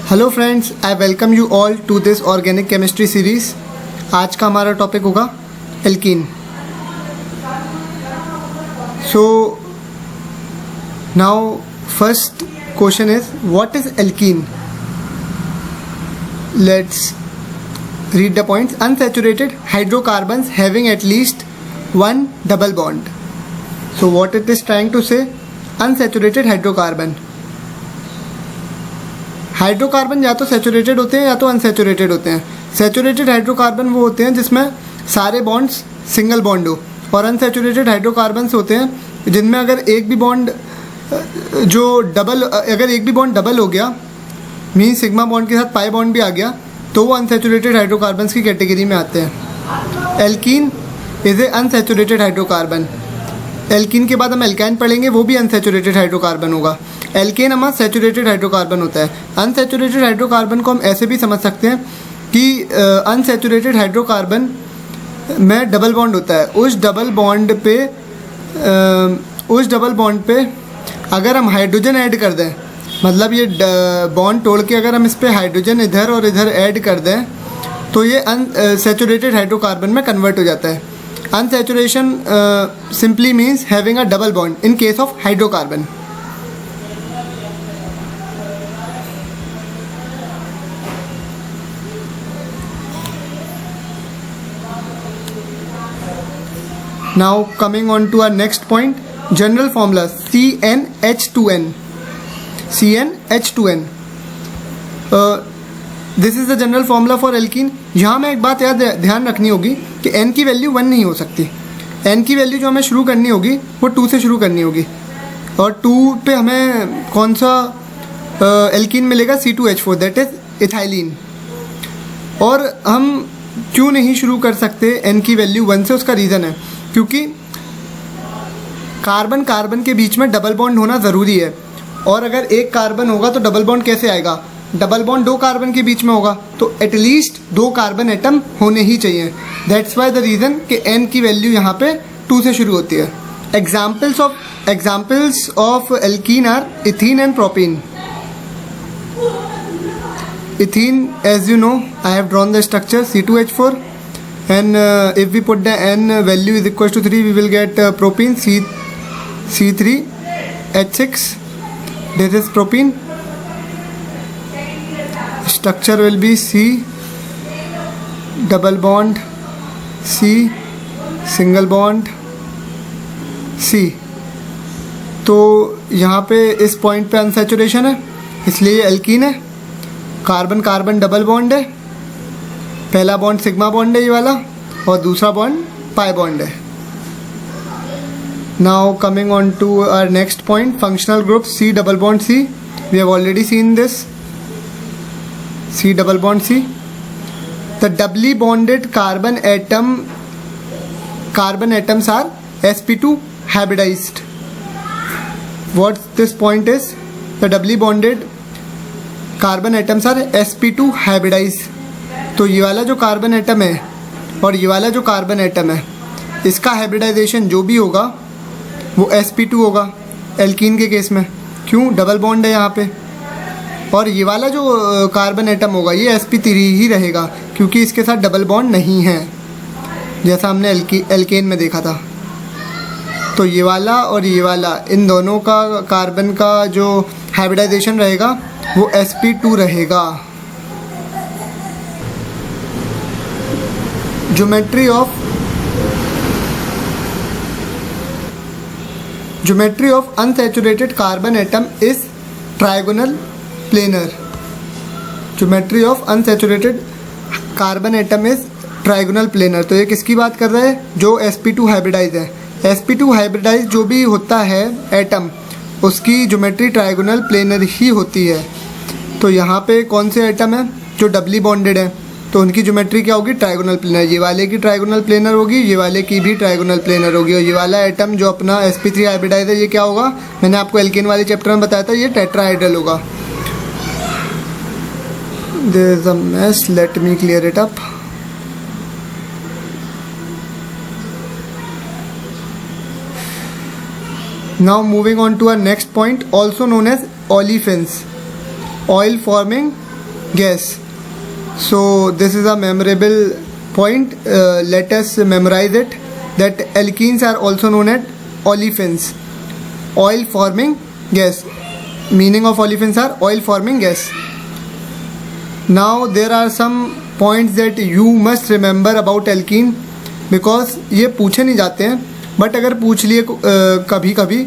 Hello friends, I welcome you all to this organic chemistry series. आज का हमारा topic होगा alkene. So now first question is what is alkene. Let's read the points. Unsaturated hydrocarbons having at least one double bond. So what it is trying to say? Unsaturated hydrocarbon. Hydrocarbon या तो saturated होते हैं या तो unsaturated होते हैं। Saturated hydrocarbon वो होते हैं जिसमें सारे बॉन्ड्स सिंगल बॉन्ड हो, और अनसैचुरेटेड हाइड्रोकार्बन्स होते हैं जिनमें अगर एक भी बॉन्ड डबल हो गया, मीन सिग्मा बॉन्ड के साथ पाई बॉन्ड भी आ गया, तो वो अनसैचुरेटेड हाइड्रोकार्बन्स की कैटेगरी में आते हैं। Alkene is a unsaturated hydrocarbon. Alkene के बाद हम एल्काइन पढ़ेंगे, वो भी अनसैचुरेटेड हाइड्रोकार्बन होगा। एल्केन हमारा सैचुरेटेड हाइड्रोकार्बन होता है। अनसैचुरेटेड हाइड्रोकार्बन को हम ऐसे भी समझ सकते हैं कि अनसैचुरेटेड हाइड्रोकार्बन में डबल बॉन्ड होता है। उस डबल बॉन्ड पे अगर हम हाइड्रोजन ऐड कर दें, मतलब ये बॉन्ड तोड़ के अगर हम इस पर हाइड्रोजन इधर और इधर ऐड कर दें, तो ये अनसैचुरेटेड हाइड्रोकार्बन में कन्वर्ट हो जाता है। Unsaturation simply means having a double bond in case of hydrocarbon. Now coming on to our next point, general formula CnH2n. CnH2n. This is the general formula for alkene. यहाँ में एक बात ध्यान रखनी होगी कि n की वैल्यू 1 नहीं हो सकती। n की वैल्यू जो हमें शुरू करनी होगी वो 2 से शुरू करनी होगी, और 2 पे हमें कौन सा एल्कीन मिलेगा? C2H4, that is ethylene. और हम क्यों नहीं शुरू कर सकते n की वैल्यू 1 से? उसका रीज़न है क्योंकि कार्बन कार्बन के बीच में डबल बॉन्ड होना ज़रूरी है, और अगर एक कार्बन होगा तो डबल बॉन्ड कैसे आएगा? डबल बॉन्ड 2 कार्बन के बीच में होगा, तो एटलीस्ट 2 कार्बन एटम होने ही चाहिए। दैट्स वाई द रीज़न कि n की वैल्यू यहाँ पे 2 से शुरू होती है। Examples of alkene are ethene and propene. Ethene, as you know, I have drawn the structure C2H4, and if we put the n value is equals to 3, we will get propene C3H6. This is propene. Structure will be C double bond C single bond C. तो यहाँ पे इस point पे unsaturation है, इसलिए alkene है। Carbon carbon double bond है, पहला बॉन्ड सिग्मा बॉन्ड है ये वाला, और दूसरा बॉन्ड पाई बॉन्ड है। Now coming on to our next point, functional group C double bond C. We have already seen this, C double bond C. The doubly bonded carbon atoms are sp2 hybridized. What this point is, the doubly bonded carbon atoms are sp2 hybridized. तो ये वाला जो carbon atom है और ये वाला जो carbon atom है, इसका हाइब्रिडाइजेशन जो भी होगा वो sp2 होगा एल्कीन के केस में। क्यों? डबल बॉन्ड है यहाँ पे। और ये वाला जो कार्बन एटम होगा ये sp3 ही रहेगा, क्योंकि इसके साथ डबल बॉन्ड नहीं है, जैसा हमने एल्केन में देखा था। तो ये वाला और ये वाला, इन दोनों का कार्बन का जो हाइब्रिडाइजेशन रहेगा वो sp2 रहेगा। Geometry of unsaturated carbon atom is trigonal planar. Geometry of unsaturated carbon atom is trigonal planar. तो ये किसकी बात कर रहा है? जो sp2 हाइब्रिडाइज है। sp2 हाइब्रिडाइज जो भी होता है एटम, उसकी ज्योमेट्री ट्राइगोनल प्लेनर ही होती है। तो यहाँ पे कौन से एटम है जो डबली बॉन्डेड है, तो उनकी ज्योमेट्री क्या होगी? Trigonal planar. ये वाले की ट्राइगोनल प्लेनर होगी, ये वाले की भी ट्राइगोनल प्लेनर होगी। और ये वाला एटम जो अपना sp3 हाइब्रिडाइज है, ये क्या होगा? मैंने आपको एल्केन वाले चैप्टर में बताया था, ये टेट्राहेड्रल होगा। There is a mess, let me clear it up. Now moving on to our next point, also known as olefins, oil forming guess. So this is a memorable point. Let us memorize it, that alkenes are also known as olefins, oil forming gas. Meaning of olefins are oil forming gas. Now there are some points that you must remember about alkene, because ये पूछे नहीं जाते हैं, but अगर पूछ लिए कभी कभी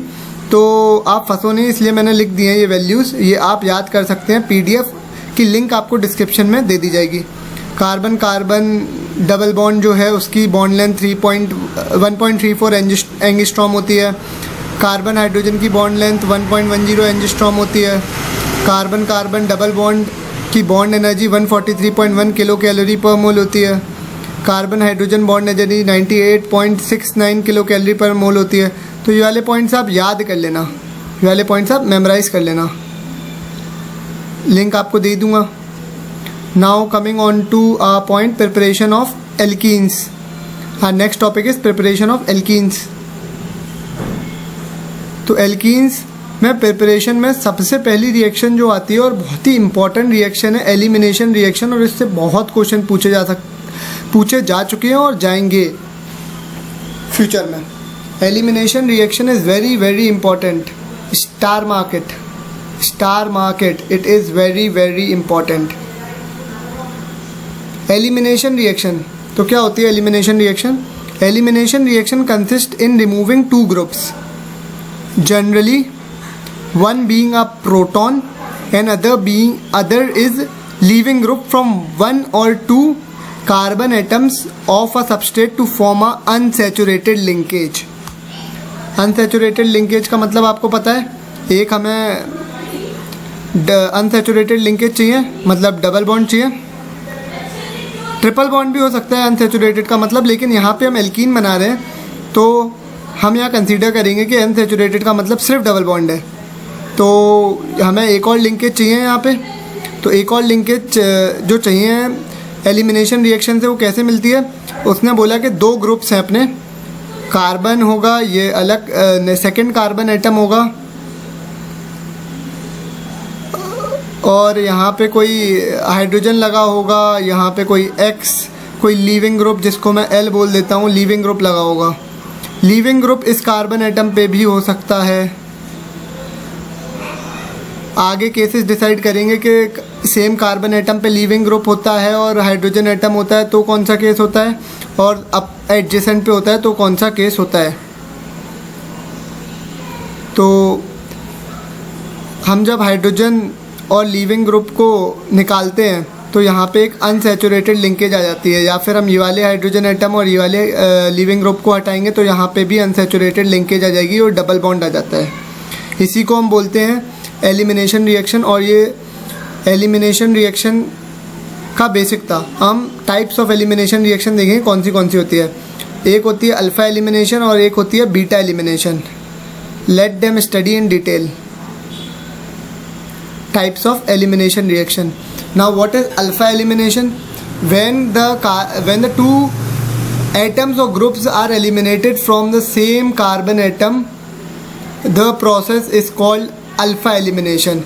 तो आप फंसो नहीं, इसलिए मैंने लिख दिए हैं ये वैल्यूज़, ये आप याद कर सकते हैं। PDF की लिंक आपको डिस्क्रिप्शन में दे दी जाएगी। कार्बन कार्बन डबल बॉन्ड जो है उसकी बॉन्ड लेंथ 1.34 एंगस्ट्रॉम होती है। कार्बन हाइड्रोजन की बॉन्ड लेंथ 1.10 एंगस्ट्रॉम होती है। कार्बन कार्बन डबल बॉन्ड की बॉन्ड एनर्जी 143.1 किलो कैलोरी पर मोल होती है। Carbon hydrogen bond energy 98.69 kilo calorie पर मोल होती है। तो ये वाले पॉइंट्स आप याद कर लेना, ये वाले पॉइंट्स आप मेमोराइज कर लेना, लिंक आपको दे दूंगा। Now coming on to a point, preparation of alkenes. हाँ, next topic is preparation of alkenes. तो एल्कीन्स में प्रिपरेशन में सबसे पहली रिएक्शन जो आती है और बहुत ही इंपॉर्टेंट रिएक्शन है एलिमिनेशन रिएक्शन, और इससे बहुत क्वेश्चन पूछे जा चुके हैं और जाएंगे फ्यूचर में। Elimination reaction is very very important. Star market it is very very important. Elimination reaction, तो क्या होती है elimination reaction? Elimination reaction consist in removing two groups, generally one being a proton and other is leaving group from one or two carbon atoms of a substrate to form a unsaturated linkage. unsaturated linkage का मतलब आपको पता है, एक हमें unsaturated linkage चाहिए, मतलब double bond चाहिए। ट्रिपल बॉन्ड भी हो सकता है अनसेचुरेटेड का मतलब, लेकिन यहाँ पे हम एल्कीन बना रहे हैं तो हम यहाँ कंसीडर करेंगे कि अनसेचुरेटेड का मतलब सिर्फ डबल बॉन्ड है। तो हमें एक और लिंकेज चाहिए यहाँ पे। तो एक और लिंकेज जो चाहिए एलिमिनेशन रिएक्शन से, वो कैसे मिलती है? उसने बोला कि दो ग्रुप्स हैं अपने, कार्बन होगा, ये अलग सेकंड कार्बन एटम होगा, और यहाँ पे कोई हाइड्रोजन लगा होगा, यहाँ पे कोई X, कोई लीविंग ग्रुप जिसको मैं L बोल देता हूँ, लीविंग ग्रुप लगा होगा। लीविंग ग्रुप इस कार्बन एटम पे भी हो सकता है। आगे केसेस डिसाइड करेंगे कि सेम कार्बन एटम पे लीविंग ग्रुप होता है और हाइड्रोजन एटम होता है तो कौन सा केस होता है, और अब एडजेसेंट पे होता है तो कौन सा केस होता है। तो हम जब हाइड्रोजन और लीविंग ग्रुप को निकालते हैं तो यहाँ पे एक अनसैचुरेटेड लिंकेज आ जाती है, या फिर हम ये वाले हाइड्रोजन एटम और ये वाले लीविंग ग्रुप को हटाएंगे तो यहाँ पे भी अनसैचुरेटेड लिंकेज आ जाएगी और डबल बॉन्ड आ जाता है। इसी को हम बोलते हैं एलिमिनेशन रिएक्शन। और ये एलिमिनेशन रिएक्शन का बेसिक था। हम टाइप्स ऑफ एलिमिनेशन रिएक्शन देखेंगे कौन सी होती है। एक होती है अल्फ़ा एलिमिनेशन और एक होती है beta elimination. Let them study in detail types of elimination reaction. Now what is alpha elimination? when the two atoms or groups are eliminated from the same carbon atom, the process is called alpha elimination.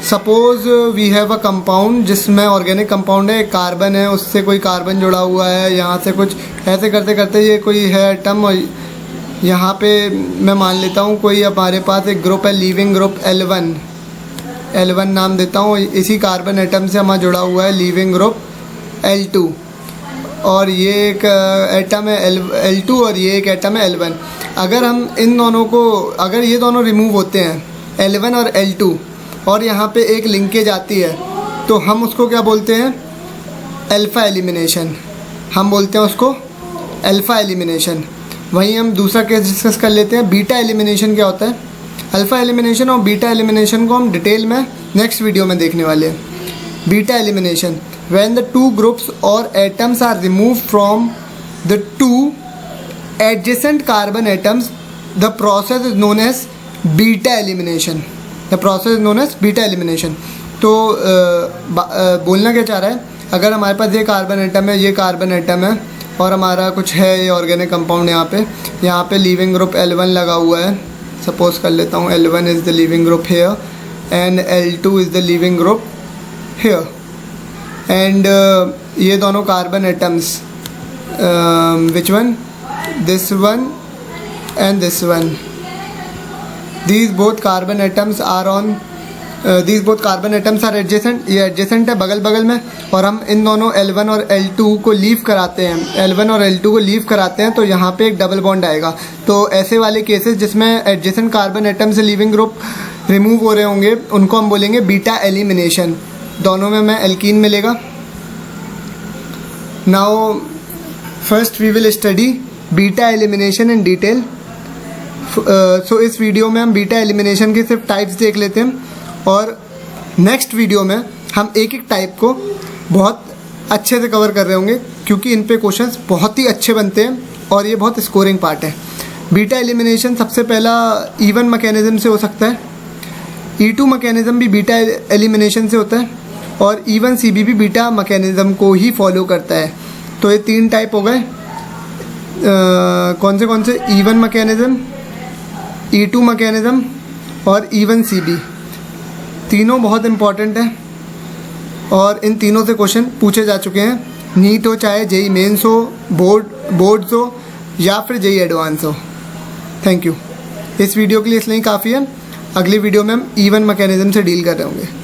सपोज वी हैव अ compound जिसमें organic compound है, carbon है, उससे कोई carbon जुड़ा हुआ है, यहाँ से कुछ ऐसे करते करते ये कोई है एटम, और यहाँ पे मैं मान लेता हूँ कोई हमारे पास एक ग्रुप है, लीविंग ग्रुप L1 नाम देता हूँ। इसी कार्बन एटम से हमारा जुड़ा हुआ है लीविंग ग्रुप L2, और ये एक एटम है L2 और ये एक एटम है L1। अगर हम इन दोनों को, अगर ये दोनों रिमूव होते हैं L1 और L2 और यहाँ पे एक लिंकेज आती है, तो हम उसको क्या बोलते हैं? Alpha elimination. हम बोलते हैं उसको अल्फ़ा एलिमिनेशन। वहीं हम दूसरा केस डिस्कस कर लेते हैं, बीटा एलिमिनेशन क्या होता है। अल्फ़ा एलिमिनेशन और बीटा एलिमिनेशन को हम डिटेल में नेक्स्ट वीडियो में देखने वाले हैं। Beta elimination, when the two groups or atoms are remove from the two adjacent carbon atoms, the process is known as beta elimination. The process known as beta elimination. तो बोलना क्या चाह रहा है, अगर हमारे पास ये कार्बन एटम है, ये कार्बन एटम है, और हमारा कुछ है ये ऑर्गेनिक कंपाउंड, यहाँ पे लीविंग ग्रुप L1 लगा हुआ है। सपोज कर लेता हूँ L1 is the leaving group here and L2 is the leaving group here. And ये दोनों carbon atoms, which one, this one and this one, these both carbon atoms are adjacent, ये adjacent है बगल बगल में, और हम इन दोनों L1 और L2 को लीव कराते हैं, L1 और L2 को लीव कराते हैं तो यहाँ पे एक डबल बॉन्ड आएगा। तो ऐसे वाले केसेस जिसमें एडजेसेंट कार्बन एटम से लीविंग ग्रुप रिमूव हो रहे होंगे उनको हम बोलेंगे बीटा एलिमिनेशन। दोनों में हमें एल्कीन मिलेगा। Now first we will study beta elimination in detail. So इस वीडियो में हम बीटा एलिमिनेशन के सिर्फ टाइप्स देख लेते हैं, और नेक्स्ट वीडियो में हम एक एक टाइप को बहुत अच्छे से कवर कर रहे होंगे, क्योंकि इन पे क्वेश्चंस बहुत ही अच्छे बनते हैं और ये बहुत स्कोरिंग पार्ट है। बीटा एलिमिनेशन सबसे पहला E1 मैकेनिज्म से हो सकता है, E2 मैकेनिज्म भी बीटा एलिमिनेशन से होता है, और E1CB भी बीटा मैकेनिज्म को ही फॉलो करता है। तो ये 3 टाइप हो गए। कौन से E1 मैकेनिज्म, E2 मैकेनिज्म और E1CB, तीनों बहुत इम्पॉर्टेंट है और इन तीनों से क्वेश्चन पूछे जा चुके हैं, नीट हो चाहे जेई मेंस हो, बोर्ड्स हो या फिर जेई एडवांस हो। Thank you. इस वीडियो के लिए इसलिए काफ़ी है, अगली वीडियो में हम E1 मैकेनिज्म से डील कर रहे होंगे।